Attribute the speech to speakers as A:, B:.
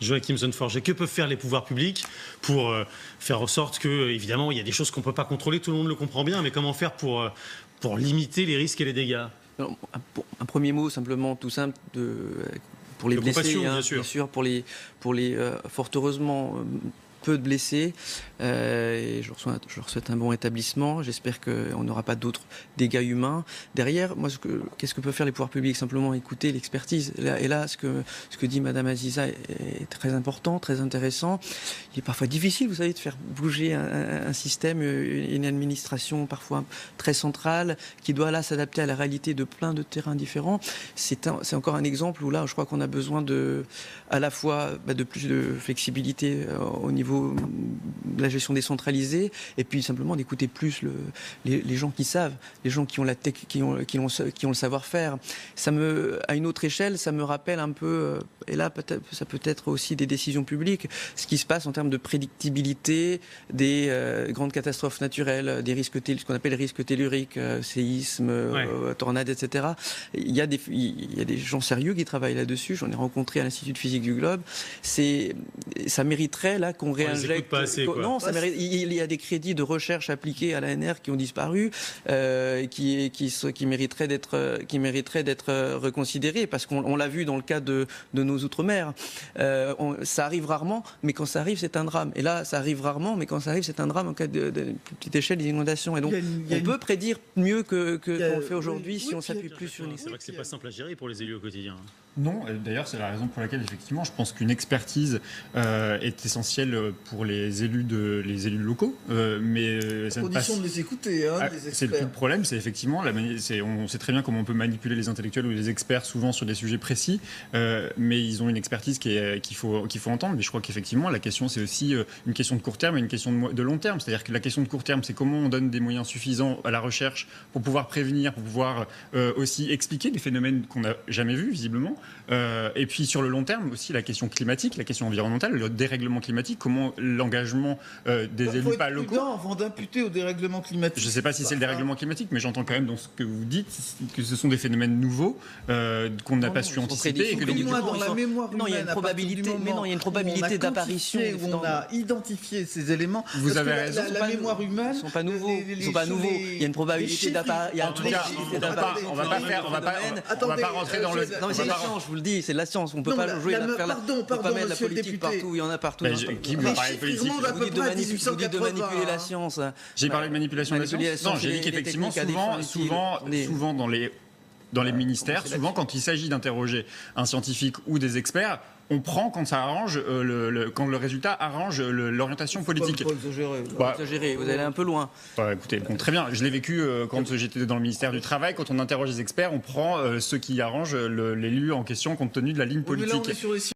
A: Joachim Sonneforger, que peuvent faire les pouvoirs publics pour faire en sorte que, évidemment, il y a des choses qu'on ne peut pas contrôler, tout le monde le comprend bien, mais comment faire pour limiter les risques et les dégâts?
B: Alors, un premier mot simplement tout simple pour les blessés,
A: bien sûr,
B: pour les fort heureusement peu de blessés, et je leur souhaite un bon rétablissement. J'espère qu'on n'aura pas d'autres dégâts humains. Derrière, moi, qu'est-ce que peuvent faire les pouvoirs publics? Simplement écouter l'expertise. Et là, ce que dit Madame Aziza est très important, très intéressant. Il est parfois difficile, vous savez, de faire bouger un système, une administration parfois très centrale, qui doit là s'adapter à la réalité de plein de terrains différents. C'est encore un exemple où là, je crois qu'on a besoin à la fois de plus de flexibilité au niveau de la gestion décentralisée, et puis simplement d'écouter plus les gens qui savent, les gens qui ont la tech, qui ont le savoir-faire. À une autre échelle, ça me rappelle un peu, et là ça peut être aussi des décisions publiques, ce qui se passe en termes de prédictibilité des grandes catastrophes naturelles, des risques, ce qu'on appelle les risques telluriques, séismes, tornades, etc. Il y a des gens sérieux qui travaillent là-dessus. J'en ai rencontré à l'Institut de physique du Globe. Ça mériterait là qu'on réinjecte.
A: Pas assez, quoi.
B: Non, il y a des crédits de recherche appliqués à l'ANR qui ont disparu, qui mériteraient d'être reconsidérés, parce qu'on l'a vu dans le cas de nos outre-mer. Ça arrive rarement, mais quand ça arrive, c'est un drame. Et là, ça arrive rarement, mais quand ça arrive, c'est un drame en cas de plus petite échelle des inondations. Et donc, on peut prédire mieux qu'on le fait aujourd'hui si on s'appuie plus sur les.
A: C'est vrai que c'est pas simple à gérer pour les élus au quotidien.
C: Non, d'ailleurs, c'est la raison pour laquelle, effectivement, je pense qu'une expertise est essentielle pour les élus locaux. Mais
D: à condition de les écouter, hein, les experts.
C: C'est tout le problème, c'est effectivement, on sait très bien comment on peut manipuler les intellectuels ou les experts, souvent sur des sujets précis, mais ils ont une expertise qu'il faut entendre. Mais je crois qu'effectivement, la question, c'est aussi une question de court terme et une question de long terme. C'est-à-dire que la question de court terme, c'est comment on donne des moyens suffisants à la recherche pour pouvoir prévenir, pour pouvoir aussi expliquer des phénomènes qu'on n'a jamais vus, visiblement. Et puis sur le long terme aussi la question climatique, la question environnementale, le dérèglement climatique, comment l'engagement des élus pas locaux.
D: Avant d'imputer au dérèglement climatique.
C: Je ne sais pas si c'est le dérèglement climatique, mais j'entends quand même dans ce que vous dites que ce sont des phénomènes nouveaux qu'on n'a pas su anticiper. Et que donc,
D: dans la mémoire humaine,
B: il y a une probabilité, mais non, il y a une probabilité d'apparition.
D: On a identifié ces éléments.
C: Vous avez raison.
D: La mémoire humaine.
B: Ils ne sont pas nouveaux. Ils sont pas nouveaux. Il y a une probabilité d'apparition.
C: En tout cas, on va pas rentrer dans le.
B: Non, mais c'est la science, je vous le dis, c'est de la science. On ne peut pas jouer faire la politique partout. Il y en a partout.
C: Qui me parle politique?
B: Vous dites de manipuler la science.
C: J'ai parlé de manipulation de la science. Non, j'ai dit qu'effectivement, souvent dans les ministères, souvent quand il s'agit d'interroger un scientifique ou des experts, on prend quand ça arrange, quand le résultat arrange l'orientation politique.
B: Faut exagérer, vous allez un peu loin.
C: Écoutez, bon, très bien, je l'ai vécu quand j'étais dans le ministère du Travail. Quand on interroge les experts, on prend ceux qui arrangent l'élu en question compte tenu de la ligne politique.